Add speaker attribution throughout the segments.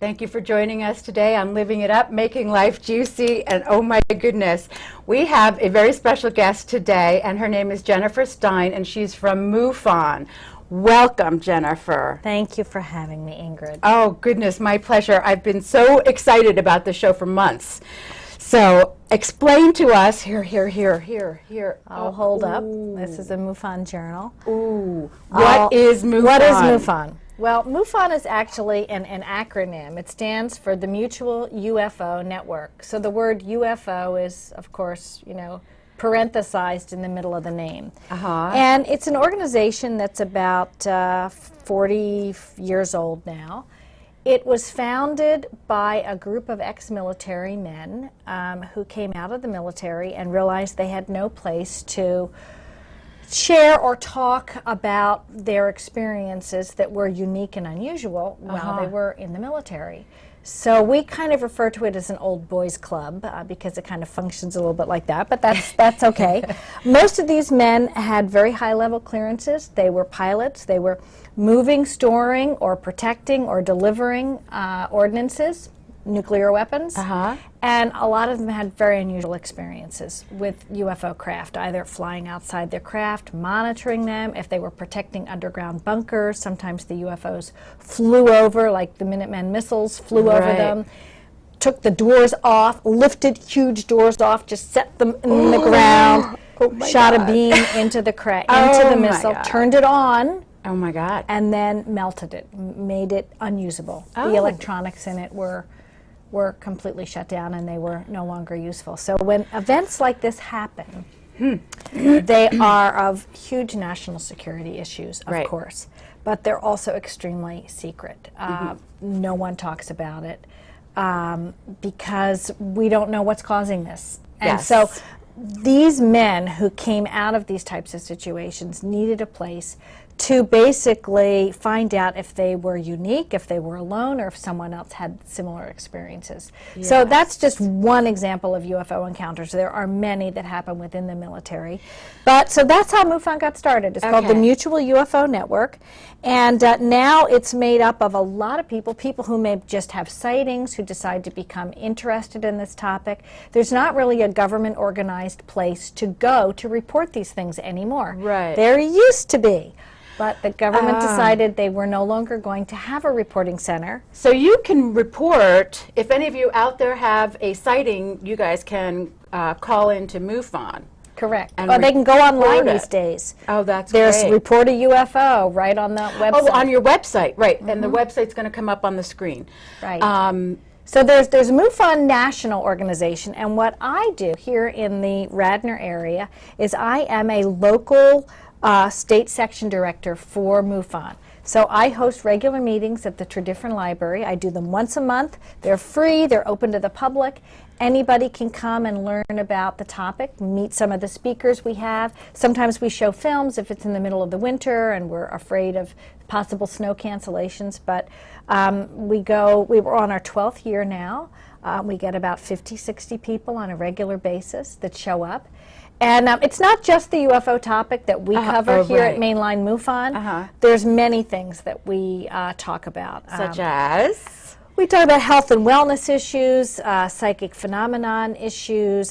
Speaker 1: Thank you for joining us today on Living It Up, Making Life Juicy, and oh my goodness, we have a very special guest today, and her name is Jennifer Stein, and she's from MUFON. Welcome, Jennifer.
Speaker 2: Thank you for having me, Ingrid.
Speaker 1: Oh goodness, my pleasure. I've been so excited about this show for months. So explain to us, here.
Speaker 2: I'll hold up. This is a MUFON journal.
Speaker 1: Ooh. What is MUFON?
Speaker 2: What is MUFON? Well, MUFON is actually an acronym. It stands for the Mutual UFO Network. So the word UFO is, of course, parenthesized in the middle of the name. And it's an organization that's about 40 years old now. It was founded by a group of ex-military men who came out of the military and realized they had no place to share or talk about their experiences that were unique and unusual while they were in the military. So we kind of refer to it as an old boys club because it kind of functions a little bit like that, but that's okay. Most of these men had very high-level clearances. They were pilots. They were moving, storing, or protecting or delivering ordnances, nuclear weapons, and a lot of them had very unusual experiences with UFO craft, either flying outside their craft, monitoring them, if they were protecting underground bunkers. Sometimes the UFOs flew over, like the Minuteman missiles flew over them, took the doors off, lifted huge doors off, just set them in the ground, shot a beam into the missile, turned it on, and then melted it, made it unusable. The electronics in it were completely shut down and they were no longer useful. So when events like this happen, they are of huge national security issues, of course, but they're also extremely secret. No one talks about it because we don't know what's causing this. And so these men who came out of these types of situations needed a place to basically find out if they were unique, if they were alone, or if someone else had similar experiences. So that's just one example of UFO encounters. There are many that happen within the military. So that's how MUFON got started. It's called the Mutual UFO Network. And now it's made up of a lot of people who may just have sightings, who decide to become interested in this topic. There's not really a government-organized place to go to report these things anymore. There used to be. But the government decided they were no longer going to have a reporting center.
Speaker 1: So you can report, if any of you out there have a sighting, you guys can call into MUFON.
Speaker 2: Correct. Or they can go online these days.
Speaker 1: Oh, that's
Speaker 2: There's
Speaker 1: great.
Speaker 2: Report a UFO right on the website.
Speaker 1: Oh, on your website, right. And the website's going to come up on the screen.
Speaker 2: Right. So there's MUFON National Organization, and what I do here in the Radnor area is I am a local state section director for MUFON. So I host regular meetings at the Tredyffrin Library. I do them once a month. They're free, they're open to the public. Anybody can come and learn about the topic, meet some of the speakers we have. Sometimes we show films if it's in the middle of the winter and we're afraid of possible snow cancellations. But we were on our 12th year now. We get about 50, 60 people on a regular basis that show up. And it's not just the UFO topic that we cover here at Mainline MUFON. There's many things that we talk about.
Speaker 1: Such as?
Speaker 2: We talk about health and wellness issues, psychic phenomenon issues,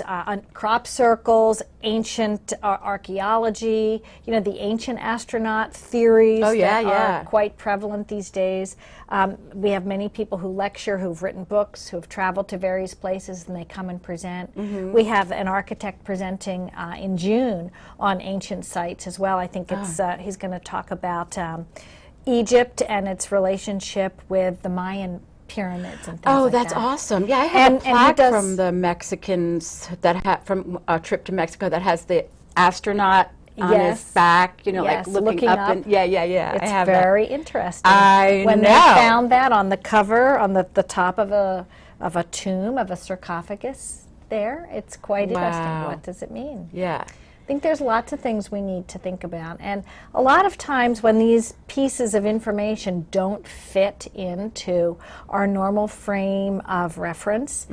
Speaker 2: crop circles, ancient archaeology, the ancient astronaut theories that are quite prevalent these days. We have many people who lecture, who've written books, who've traveled to various places, and they come and present. We have an architect presenting in June on ancient sites as well. I think he's going to talk about Egypt and its relationship with the Mayan pyramids and things like that.
Speaker 1: That's awesome. Yeah, I have a plaque from the Mexicans that from a trip to Mexico that has the astronaut on his back, like looking up. And,
Speaker 2: it's very interesting.
Speaker 1: When
Speaker 2: they found that on the cover, on the top of a tomb, of a sarcophagus there, it's quite interesting. What does it mean? I think there's lots of things we need to think about. And a lot of times when these pieces of information don't fit into our normal frame of reference,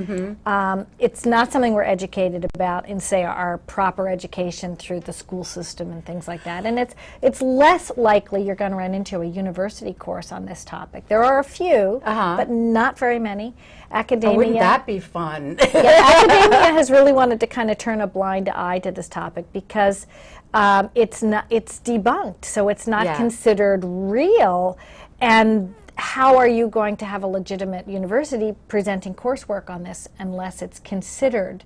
Speaker 2: it's not something we're educated about in, say, our proper education through the school system and things like that. And it's less likely you're going to run into a university course on this topic. There are a few, but not very many. Academia.
Speaker 1: Oh, wouldn't that be fun?
Speaker 2: Academia has really wanted to kind of turn a blind eye to this topic because it's debunked, so it's not considered real. And how are you going to have a legitimate university presenting coursework on this unless it's considered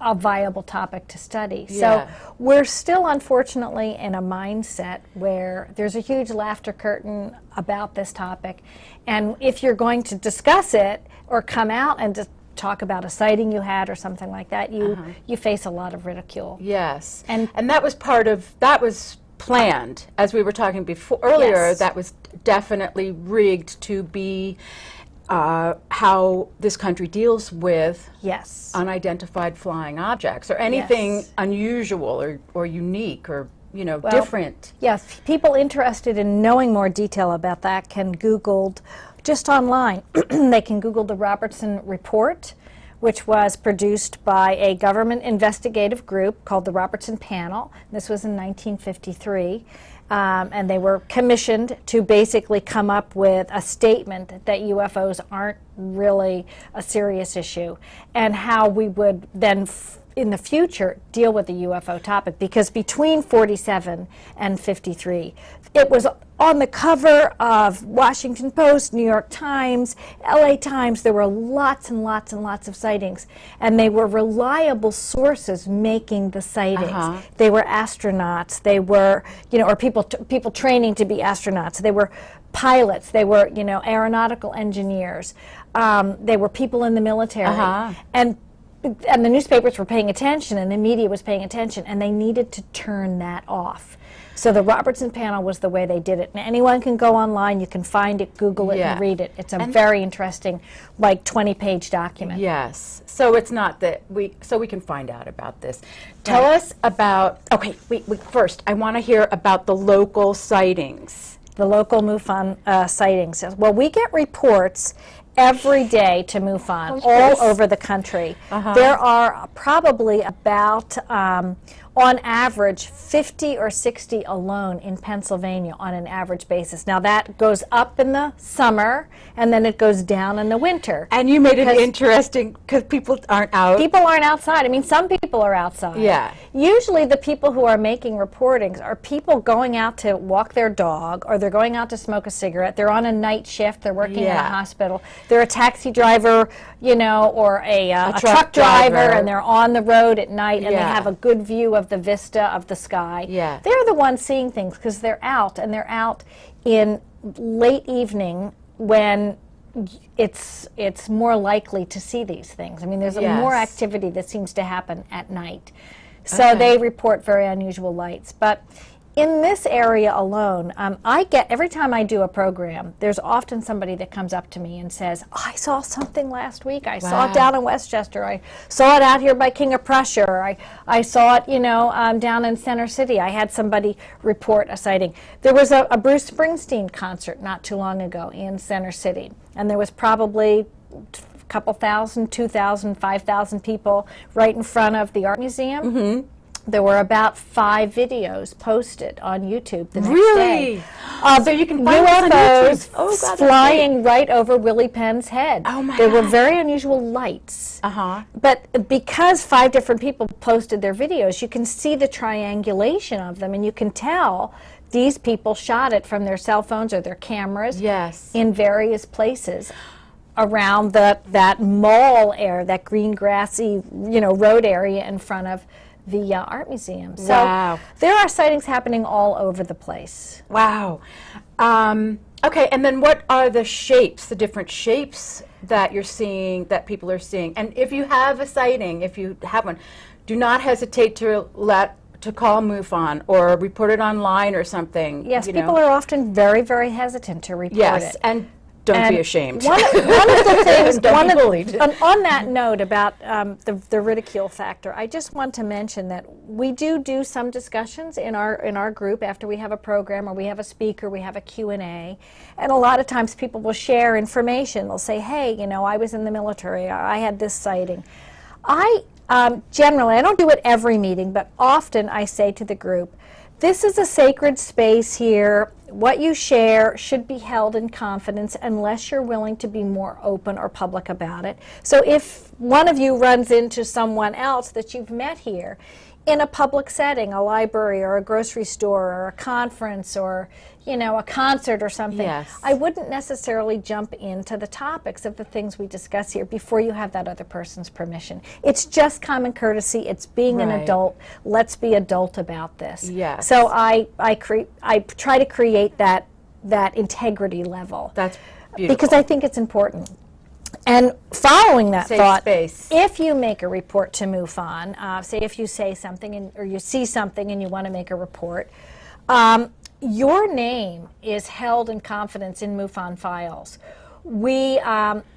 Speaker 2: a viable topic to study? So we're still, unfortunately, in a mindset where there's a huge laughter curtain about this topic, and if you're going to discuss it or come out and just talk about a sighting you had or something like that, you face a lot of ridicule.
Speaker 1: Yes, and that was planned, as we were talking before earlier. That was definitely rigged to be how this country deals with unidentified flying objects or anything unusual or unique or different.
Speaker 2: Yes, people interested in knowing more detail about that can Google, just online, they can Google the Robertson Report, which was produced by a government investigative group called the Robertson Panel. This was in 1953. And they were commissioned to basically come up with a statement that UFOs aren't really a serious issue, and how we would then in the future deal with the UFO topic, because between 47 and 53 it was on the cover of Washington Post, New York Times, LA Times. There were lots and lots and lots of sightings, and they were reliable sources making the sightings. They were astronauts, they were, or people training to be astronauts. They were pilots, they were, aeronautical engineers. They were people in the military. And the newspapers were paying attention, and the media was paying attention, and they needed to turn that off. So the Robertson Panel was the way they did it. And anyone can go online, you can find it, Google it, and read it. It's a very interesting, 20-page document.
Speaker 1: Yes. So it's not that we can find out about this. Tell us about, first, I want to hear about the local sightings.
Speaker 2: The local MUFON sightings. Well, we get reports every day to MUFON all over the country. There are probably about, on average, 50 or 60 alone in Pennsylvania on an average basis. Now that goes up in the summer, and then it goes down in the winter.
Speaker 1: And you made it interesting because people aren't out.
Speaker 2: People aren't outside. I mean, some people are outside.
Speaker 1: Yeah.
Speaker 2: Usually the people who are making reportings are people going out to walk their dog, or they're going out to smoke a cigarette. They're on a night shift. They're working in a hospital. They're a taxi driver, or a truck driver, and they're on the road at night, and they have a good view of the vista of the sky. They're the ones seeing things because they're out, and they're out in late evening when it's more likely to see these things. I mean, there's more activity that seems to happen at night. So they report very unusual lights. But in this area alone, every time I do a program, there's often somebody that comes up to me and says, I saw something last week. I saw it down in Westchester. I saw it out here by King of Prussia. Or I saw it, down in Center City. I had somebody report a sighting. There was a Bruce Springsteen concert not too long ago in Center City, and there was probably a couple thousand, 2,000, 5,000 people right in front of the Art Museum. There were about 5 videos posted on YouTube the next day.
Speaker 1: So you can find
Speaker 2: UFOs flying right over Willie Penn's head.
Speaker 1: Oh my
Speaker 2: There were very unusual lights. But because 5 different people posted their videos, you can see the triangulation of them, and you can tell these people shot it from their cell phones or their cameras in various places around that mall area, that green grassy, road area in front of the Art Museum. So there are sightings happening all over the place.
Speaker 1: Wow. Okay, and then what are the shapes, the different shapes that you're seeing, that people are seeing? And if you have a sighting, if you have one, do not hesitate to call MUFON or report it online or something.
Speaker 2: Yes, people are often very, very hesitant to report it.
Speaker 1: And Don't
Speaker 2: And
Speaker 1: be ashamed.
Speaker 2: One of the things,
Speaker 1: Don't be bullied.
Speaker 2: on that note about the ridicule factor, I just want to mention that we do some discussions in our group after we have a program or we have a speaker, we have a Q&A, and a lot of times people will share information. They'll say, hey, you know, I was in the military, or I had this sighting. Generally, I don't do it every meeting, but often I say to the group, this is a sacred space here. What you share should be held in confidence unless you're willing to be more open or public about it. So if one of you runs into someone else that you've met here in a public setting, a library or a grocery store or a conference or, you know, a concert or something,
Speaker 1: Yes.
Speaker 2: I wouldn't necessarily jump into the topics of the things we discuss here before you have that other person's permission. It's just common courtesy. It's being an
Speaker 1: Right.
Speaker 2: adult. Let's be adult about this.
Speaker 1: Yes.
Speaker 2: So I try to create that integrity level.
Speaker 1: That's beautiful.
Speaker 2: Because I think it's important. And following that
Speaker 1: Safe
Speaker 2: thought,
Speaker 1: space.
Speaker 2: if you make a report to MUFON, say if you say something or you see something and you want to make a report, your name is held in confidence in MUFON files.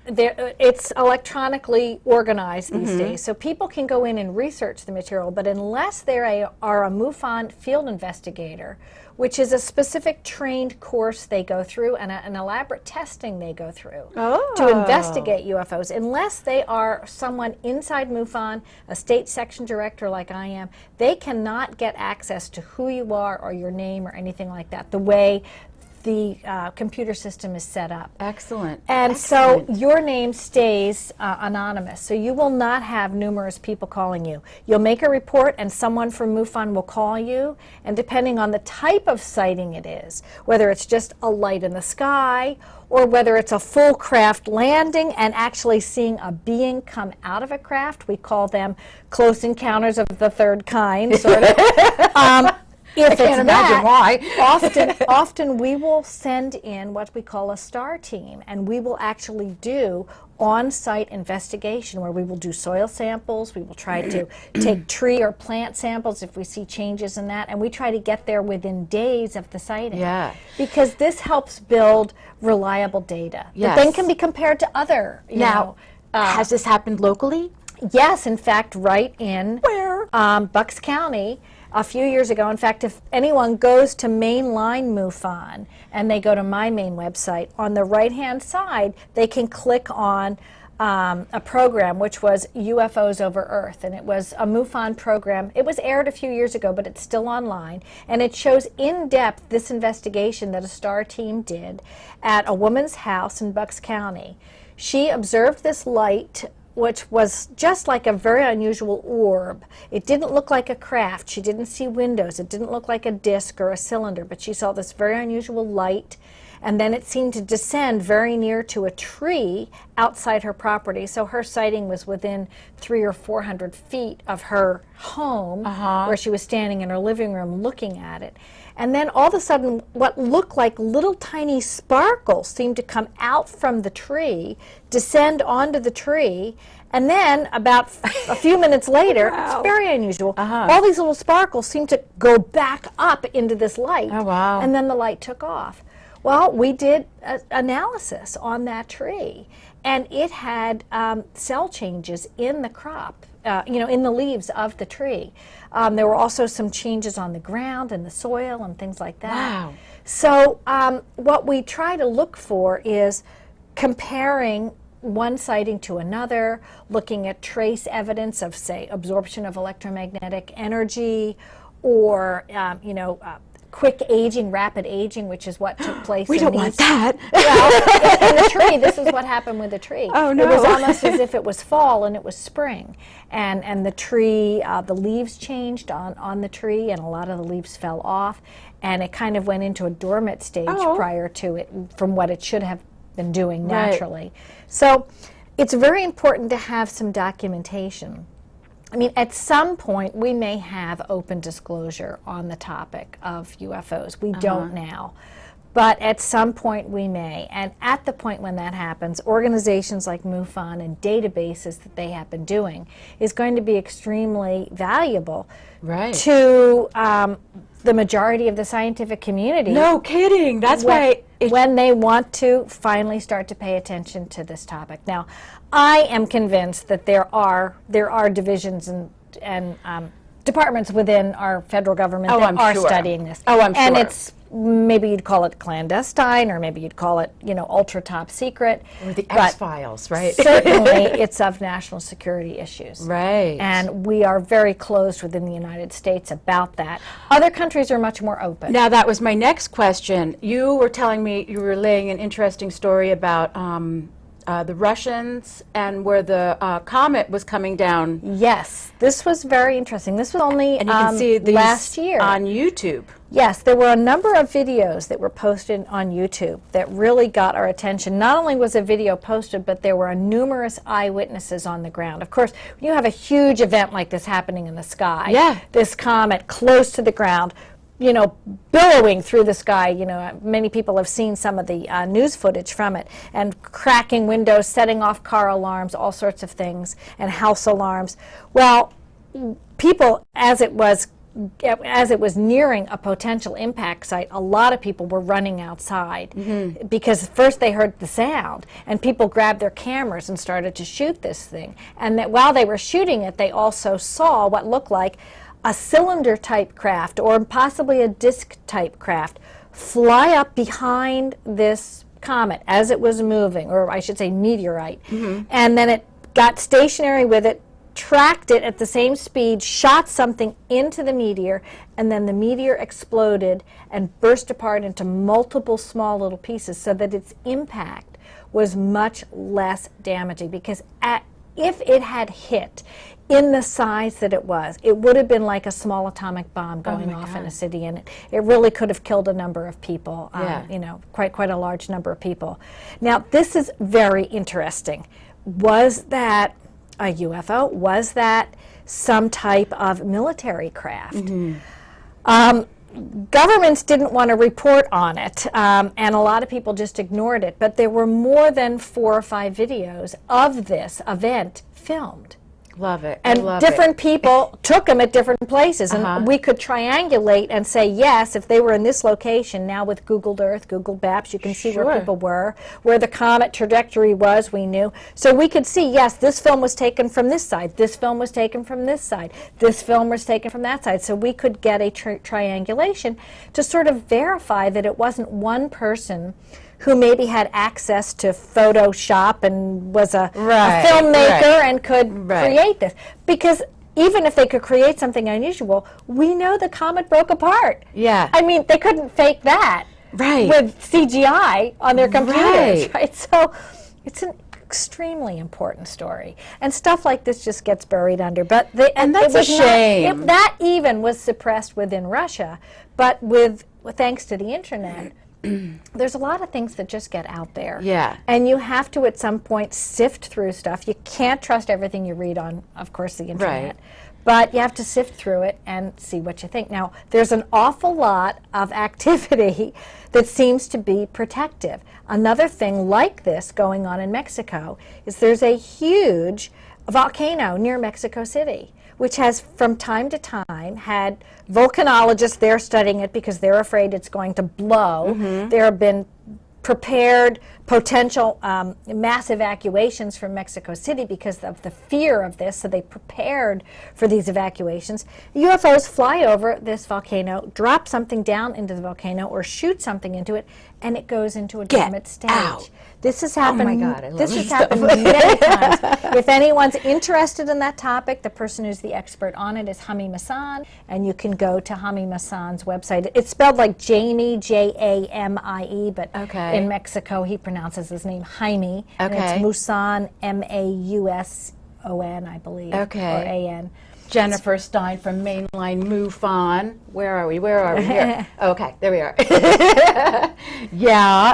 Speaker 2: It's electronically organized these days, so people can go in and research the material, but unless they are a MUFON field investigator, which is a specific trained course they go through and an elaborate testing they go through to investigate UFOs, unless they are someone inside MUFON, a state section director like I am, they cannot get access to who you are or your name or anything like that, the way the computer system is set up.
Speaker 1: Excellent.
Speaker 2: And
Speaker 1: Excellent.
Speaker 2: so your name stays anonymous, so you will not have numerous people calling you. You'll make a report and someone from MUFON will call you, and depending on the type of sighting it is, whether it's just a light in the sky or whether it's a full craft landing and actually seeing a being come out of a craft, we call them close encounters of the third kind, sort of. If
Speaker 1: I can't imagine why.
Speaker 2: often we will send in what we call a STAR team, and we will actually do on-site investigation where we will do soil samples, we will try to take tree or plant samples if we see changes in that, and we try to get there within days of the sighting.
Speaker 1: Yeah.
Speaker 2: Because this helps build reliable data that then
Speaker 1: Yes.
Speaker 2: can be compared to other,
Speaker 1: Now, has this happened locally?
Speaker 2: Yes, in fact, right in
Speaker 1: Where?
Speaker 2: Bucks County a few years ago. In fact, if anyone goes to Mainline MUFON and they go to my main website, on the right-hand side, they can click on a program which was UFOs over Earth, and it was a MUFON program. It was aired a few years ago, but it's still online, and it shows in depth this investigation that a STAR team did at a woman's house in Bucks County. She observed this light, which was just like a very unusual orb. It didn't look like a craft. She didn't see windows. It didn't look like a disc or a cylinder, but she saw this very unusual light, and then it seemed to descend very near to a tree outside her property. So her sighting was within 300 or 400 feet of her home, where she was standing in her living room looking at it. And then all of a sudden, what looked like little tiny sparkles seemed to come out from the tree, descend onto the tree, and then about a few minutes later,
Speaker 1: Wow.
Speaker 2: it's very unusual, all these little sparkles seemed to go back up into this light.
Speaker 1: Oh, wow.
Speaker 2: And then the light took off. Well, we did analysis on that tree, and it had cell changes in the crop, in the leaves of the tree. There were also some changes on the ground and the soil and things like that.
Speaker 1: Wow.
Speaker 2: So what we try to look for is comparing one sighting to another, looking at trace evidence of, say, absorption of electromagnetic energy, or quick aging, rapid aging, which is what took place.
Speaker 1: We
Speaker 2: in
Speaker 1: don't
Speaker 2: these,
Speaker 1: want that.
Speaker 2: Well, in the tree, this is what happened with the tree.
Speaker 1: Oh, no.
Speaker 2: It was almost as if it was fall and it was spring. And the tree, the leaves changed on the tree, and a lot of the leaves fell off, and it kind of went into a dormant stage prior to it from what it should have been doing naturally. So it's very important to have some documentation. I mean, at some point, we may have open disclosure on the topic of UFOs. We don't now. But at some point we may. And at the point when that happens, organizations like MUFON and databases that they have been doing is going to be extremely valuable to the majority of the scientific community.
Speaker 1: No kidding. That's why
Speaker 2: when they want to finally start to pay attention to this topic. Now, I am convinced that there are divisions and departments within our federal government that are studying this.
Speaker 1: Oh, I'm sure.
Speaker 2: And it's, maybe you'd call it clandestine, or maybe you'd call it, ultra top secret.
Speaker 1: Or the X-Files, right?
Speaker 2: Certainly, it's of national security issues.
Speaker 1: Right.
Speaker 2: And we are very closed within the United States about that. Other countries are much more open.
Speaker 1: Now, that was my next question. You were telling me, you were relaying an interesting story about the Russians and where the comet was coming down.
Speaker 2: Yes, this was very interesting. This was only
Speaker 1: and you can see these
Speaker 2: last year
Speaker 1: on YouTube.
Speaker 2: Yes, there were a number of videos that were posted on YouTube that really got our attention. Not only was a video posted, but there were numerous eyewitnesses on the ground. Of course, when you have a huge event like this happening in the sky, this comet close to the ground, billowing through the sky. Many people have seen some of the news footage from it, and cracking windows, setting off car alarms, all sorts of things, and house alarms. Well, people, as it was nearing a potential impact site, a lot of people were running outside because first they heard the sound, and people grabbed their cameras and started to shoot this thing. And that while they were shooting it, they also saw what looked like a cylinder-type craft, or possibly a disc-type craft, fly up behind this comet as it was moving, or I should say meteorite. And then it got stationary with it, tracked it at the same speed, shot something into the meteor, and then the meteor exploded and burst apart into multiple small little pieces, so that its impact was much less damaging. Because if it had hit in the size that it was, it would have been like a small atomic bomb going off in a city, and it really could have killed a number of people, quite a large number of people. Now, this is very interesting. Was that a UFO? Was that some type of military craft? Governments didn't want to report on it, and a lot of people just ignored it, but there were more than 4 or 5 videos of this event filmed.
Speaker 1: Love it.
Speaker 2: And different people took them at different places, and we could triangulate and say, yes, if they were in this location, now with Google Earth, Google Maps, you can see where people were, where the comet trajectory was, we knew. So we could see, yes, this film was taken from this side, this film was taken from this side, this film was taken from that side. So we could get a triangulation to sort of verify that it wasn't one person who maybe had access to Photoshop and was a filmmaker and could create this. Because even if they could create something unusual, we know the comet broke apart. I mean, they couldn't fake that with CGI on their computers, right? So it's an extremely important story. And stuff like this just gets buried under. But
Speaker 1: and that's a shame.
Speaker 2: That even was suppressed within Russia, but thanks to the internet, there's a lot of things that just get out there. And you have to, at some point, sift through stuff. You can't trust everything you read on, of course, the internet. But you have to sift through it and see what you think. Now, there's an awful lot of activity that seems to be protective. Another thing like this going on in Mexico is there's a huge volcano near Mexico City, which has from time to time had volcanologists there studying it because they're afraid it's going to blow. There have been prepared potential mass evacuations from Mexico City because of the fear of this, so they prepared for these evacuations. UFOs fly over this volcano, drop something down into the volcano, or shoot something into it, and it goes into a dormant stage.
Speaker 1: Out.
Speaker 2: This has happened.
Speaker 1: Oh my God, I love
Speaker 2: this
Speaker 1: this
Speaker 2: has happened many times. If anyone's interested in that topic, the person who's the expert on it is Hami Masan, and you can go to Hami Masan's website. It's spelled like Jamie, Jamie, but in Mexico he pronounces his name Jaime, and it's Musan, Mauson, I believe, or A-N.
Speaker 1: Jennifer Stein from Mainline MUFON. Where are we? Here. Okay, there we are.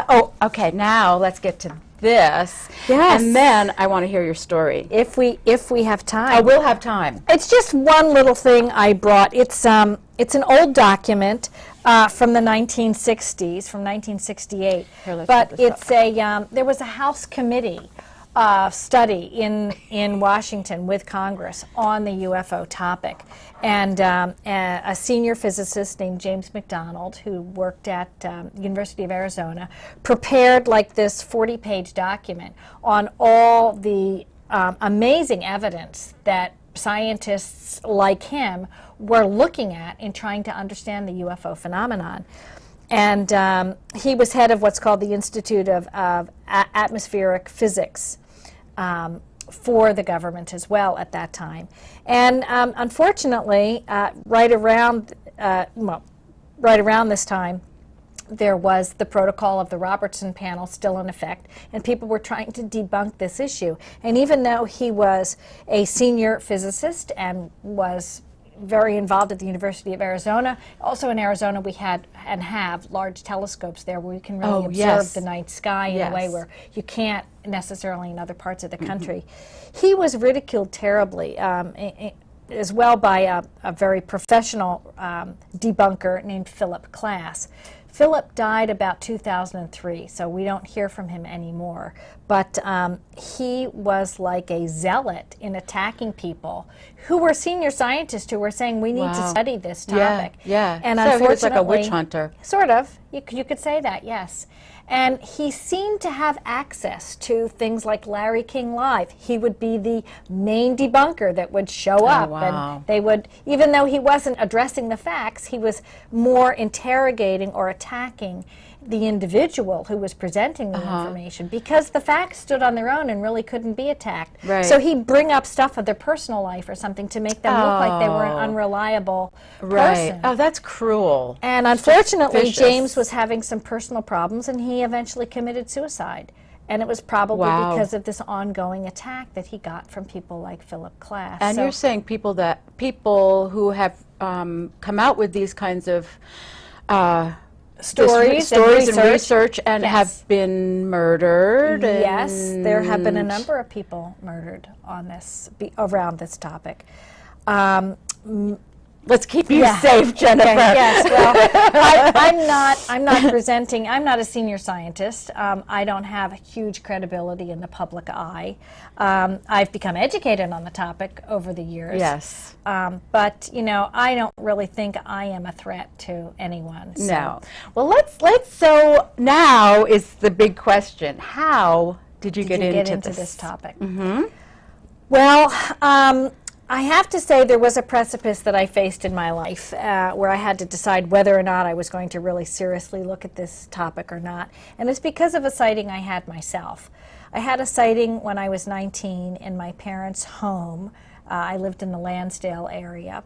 Speaker 1: Oh, okay, now let's get to this.
Speaker 2: Yes.
Speaker 1: And then I want to hear your story.
Speaker 2: If we have time.
Speaker 1: I will have time.
Speaker 2: It's just one little thing I brought. It's an old document from the 1960s, from 1968.
Speaker 1: Here, let's
Speaker 2: but
Speaker 1: put this
Speaker 2: it's there was a House committee study in Washington with Congress on the UFO topic. And a senior physicist named James McDonald, who worked at University of Arizona, prepared like this 40-page document on all the amazing evidence that scientists like him were looking at in trying to understand the UFO phenomenon. And he was head of what's called the Institute of Atmospheric Physics for the government as well at that time. And unfortunately, right around this time, there was the protocol of the Robertson panel still in effect, and people were trying to debunk this issue. And even though he was a senior physicist and was very involved at the University of Arizona, also in Arizona we had and have large telescopes there where we can really observe the night sky in a way where you can't necessarily in other parts of the country. He was ridiculed terribly as well by a very professional debunker named Philip Klass. Philip died about 2003, so we don't hear from him anymore. But he was like a zealot in attacking people who were senior scientists who were saying, we need to study this topic.
Speaker 1: Yeah.
Speaker 2: And
Speaker 1: so
Speaker 2: unfortunately,
Speaker 1: he was like a witch hunter.
Speaker 2: Sort of. You could say that, yes. And he seemed to have access to things like Larry King Live. He would be the main debunker that would show up. And they would, even though he wasn't addressing the facts, he was more interrogating or attacking the individual who was presenting the information, because the facts stood on their own and really couldn't be attacked.
Speaker 1: Right.
Speaker 2: So he'd bring up stuff of their personal life or something to make them look like they were an unreliable person.
Speaker 1: Oh, that's cruel.
Speaker 2: And unfortunately,
Speaker 1: Vicious.
Speaker 2: James was having some personal problems, and he eventually committed suicide. And it was probably because of this ongoing attack that he got from people like Philip Klass.
Speaker 1: And you're saying people who have come out with these kinds of
Speaker 2: stories
Speaker 1: and research and have been murdered.
Speaker 2: Yes, there have been a number of people murdered on this around this topic.
Speaker 1: Let's keep you safe, Jennifer.
Speaker 2: Okay, yes, well, I'm not presenting, I'm not a senior scientist. I don't have huge credibility in the public eye. I've become educated on the topic over the years.
Speaker 1: Yes.
Speaker 2: But, I don't really think I am a threat to anyone. So.
Speaker 1: No. Well, so now is the big question. How did you get into
Speaker 2: this topic?
Speaker 1: Mm-hmm.
Speaker 2: Well, I have to say there was a precipice that I faced in my life where I had to decide whether or not I was going to really seriously look at this topic or not. And it's because of a sighting I had myself. I had a sighting when I was 19 in my parents' home. I lived in the Lansdale area.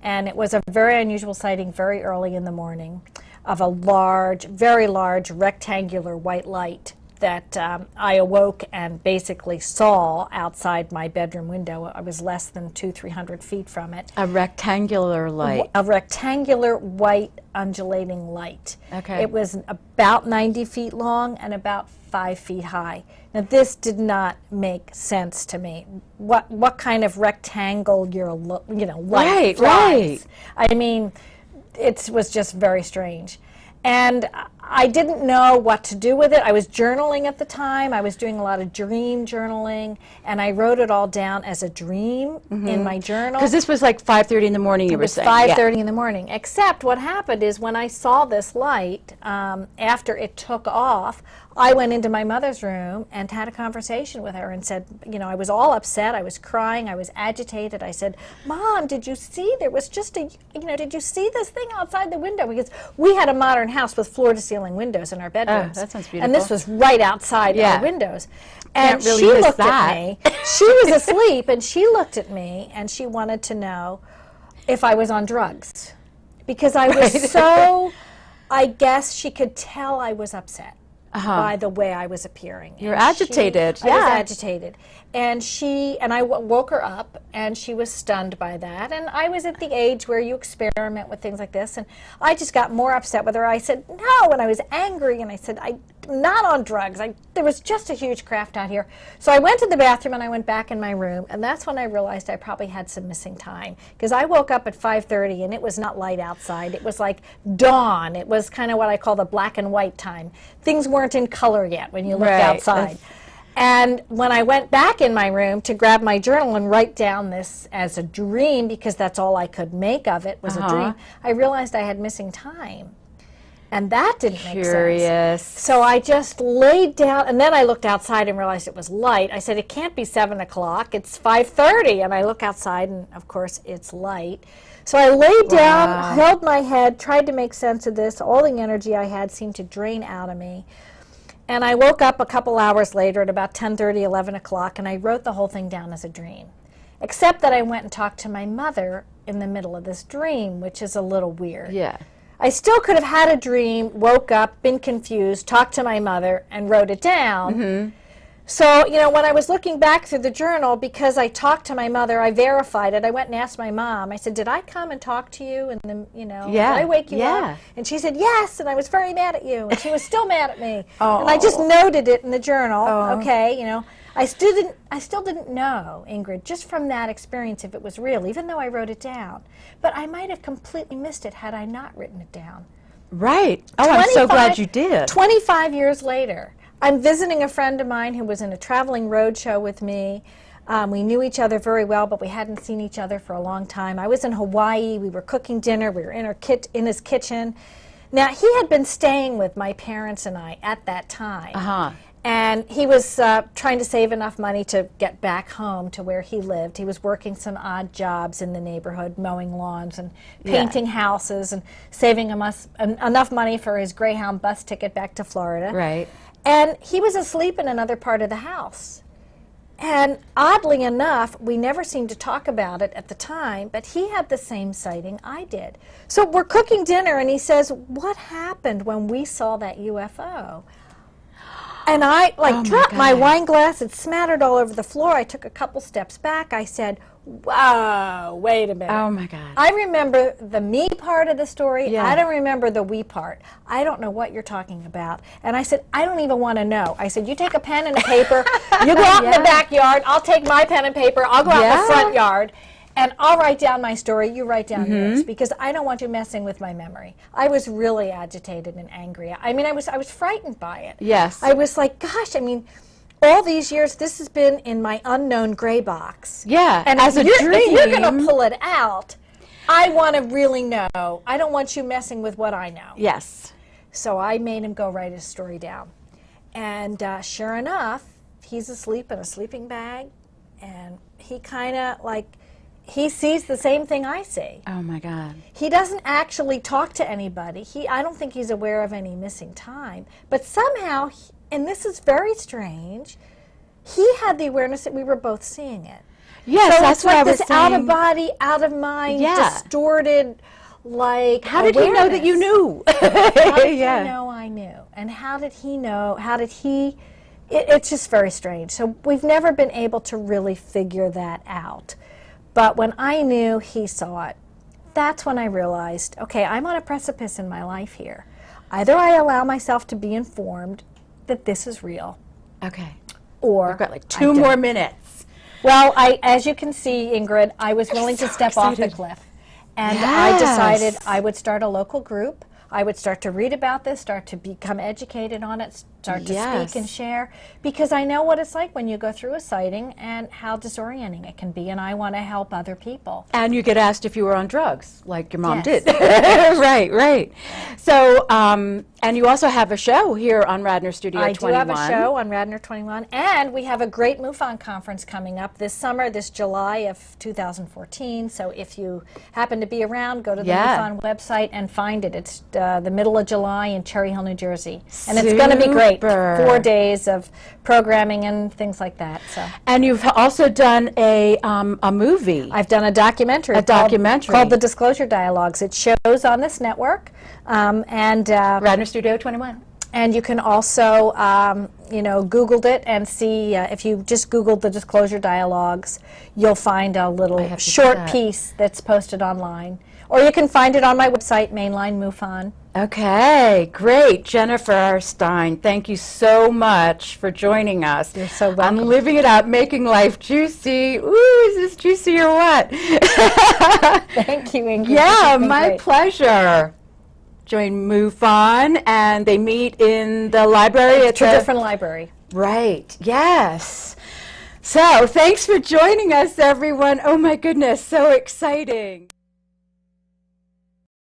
Speaker 2: And it was a very unusual sighting very early in the morning of a large, very large rectangular white light that I awoke and basically saw outside my bedroom window. I was less than 200-300 feet from it.
Speaker 1: A rectangular light.
Speaker 2: A rectangular white undulating light.
Speaker 1: Okay.
Speaker 2: It was about 90 feet long and about 5 feet high. Now this did not make sense to me. What kind of rectangular light flies? I mean, it was just very strange. And I didn't know what to do with it. I was journaling at the time. I was doing a lot of dream journaling, and I wrote it all down as a dream in my journal.
Speaker 1: Because this was like 5:30 in the morning, you were saying.
Speaker 2: It was 5:30 in the morning. Except what happened is when I saw this light, after it took off, I went into my mother's room and had a conversation with her and said, I was all upset. I was crying. I was agitated. I said, Mom, did you see there was just did you see this thing outside the window? Because we had a modern house with floor-to-ceiling windows in our bedrooms.
Speaker 1: Oh, that sounds beautiful.
Speaker 2: And this was right outside our windows. And
Speaker 1: really
Speaker 2: she
Speaker 1: miss
Speaker 2: looked
Speaker 1: that.
Speaker 2: at me. She was asleep, and she looked at me, and she wanted to know if I was on drugs. Because I was so, I guess she could tell I was upset. By the way I was appearing.
Speaker 1: You're agitated.
Speaker 2: I was agitated. And I woke her up, and she was stunned by that. And I was at the age where you experiment with things like this, and I just got more upset with her. I said, no, and I was angry, and I said, not on drugs. There was just a huge craft out here. So I went to the bathroom and I went back in my room, and that's when I realized I probably had some missing time, because I woke up at 5:30 and it was not light outside. It was like dawn. It was kind of what I call the black and white time. Things weren't in color yet when you looked outside. And when I went back in my room to grab my journal and write down this as a dream, because that's all I could make of it was a dream, I realized I had missing time. And that didn't make sense. So I just laid down, and then I looked outside and realized it was light. I said, it can't be 7 o'clock, it's 5:30. And I look outside, and of course it's light. So I laid down, held my head, tried to make sense of this. All the energy I had seemed to drain out of me. And I woke up a couple hours later at about 10:30, 11 o'clock, and I wrote the whole thing down as a dream. Except that I went and talked to my mother in the middle of this dream, which is a little weird.
Speaker 1: Yeah.
Speaker 2: I still could have had a dream, woke up, been confused, talked to my mother, and wrote it down. So, you know, when I was looking back through the journal, because I talked to my mother, I verified it. I went and asked my mom. I said, did I come and talk to you? And then, you know, did I wake you up? And she said, yes, and I was very mad at you. And she was still mad at me. And I just noted it in the journal. Okay, you know. I still didn't know, Ingrid, just from that experience, if it was real, even though I wrote it down. But I might have completely missed it had I not written it down.
Speaker 1: Right. Oh, I'm so glad you did.
Speaker 2: 25 years later, I'm visiting a friend of mine who was in a traveling road show with me. We knew each other very well, but we hadn't seen each other for a long time. I was in Hawaii. We were cooking dinner. We were in his kitchen. Now, he had been staying with my parents and I at that time. And he was trying to save enough money to get back home to where he lived. He was working some odd jobs in the neighborhood, mowing lawns and painting houses and saving enough money for his Greyhound bus ticket back to Florida.
Speaker 1: Right.
Speaker 2: And he was asleep in another part of the house. And oddly enough, we never seemed to talk about it at the time, but he had the same sighting I did. So we're cooking dinner, and he says, what happened when we saw that UFO? And I dropped my wine glass. It smattered all over the floor. I took a couple steps back. I said, wow, wait a minute.
Speaker 1: Oh, my God.
Speaker 2: I remember the me part of the story. I don't remember the we part. I don't know what you're talking about. And I said, I don't even want to know. I said, you take a pen and a paper. You go out in the backyard. I'll take my pen and paper. I'll go out in the front yard. And I'll write down my story, you write down yours, because I don't want you messing with my memory. I was really agitated and angry. I mean, I was frightened by it.
Speaker 1: Yes.
Speaker 2: I was like, gosh, I mean, all these years, this has been in my unknown gray box.
Speaker 1: Yeah,
Speaker 2: and
Speaker 1: as a dream.
Speaker 2: If you're going to pull it out, I want to really know. I don't want you messing with what I know.
Speaker 1: Yes.
Speaker 2: So I made him go write his story down. And sure enough, he's asleep in a sleeping bag, and he kind of he sees the same thing I see.
Speaker 1: Oh, my God.
Speaker 2: He doesn't actually talk to anybody. I don't think he's aware of any missing time. But somehow, and this is very strange, he had the awareness that we were both seeing it.
Speaker 1: Yes,
Speaker 2: so
Speaker 1: that's what I was
Speaker 2: this
Speaker 1: saying.
Speaker 2: out of body, out of mind, distorted,
Speaker 1: How did he know that you knew?
Speaker 2: How did he know I knew? And how did he know? It's just very strange. So we've never been able to really figure that out. But when I knew he saw it, that's when I realized, okay, I'm on a precipice in my life here. Either I allow myself to be informed that this is real.
Speaker 1: Okay.
Speaker 2: Or
Speaker 1: we've got like 2 more minutes.
Speaker 2: Well, as you can see, Ingrid, I was willing to step off the cliff. And I decided I would start a local group. I would start to read about this, start to become educated on it, start to speak and share, because I know what it's like when you go through a sighting and how disorienting it can be, and I want to help other people.
Speaker 1: And you get asked if you were on drugs, like your mom did. Right. So, and you also have a show here on Radnor Studio 21.
Speaker 2: I do have a show on Radnor 21, and we have a great MUFON conference coming up this summer, this July of 2014. So if you happen to be around, go to the MUFON website and find it. It's the middle of July in Cherry Hill, New Jersey. And it's going to be great. 4 days of programming and things like that. So.
Speaker 1: And you've also done a movie.
Speaker 2: I've done a documentary. Called The Disclosure Dialogues. It shows on this network.
Speaker 1: Radnor Studio 21.
Speaker 2: And you can also, Googled it and see, if you just Googled The Disclosure Dialogues, you'll find a little short piece that's posted online. Or you can find it on my website, Mainline MUFON.
Speaker 1: Okay, great. Jennifer Stein, thank you so much for joining us.
Speaker 2: You're so welcome.
Speaker 1: I'm living it up, making life juicy. Ooh, is this juicy or what?
Speaker 2: Thank you, Ingrid.
Speaker 1: Yeah, my pleasure. Join MUFON, and they meet in the library at
Speaker 2: Two
Speaker 1: the...
Speaker 2: different library.
Speaker 1: Right, yes. So, thanks for joining us, everyone. Oh my goodness, so exciting.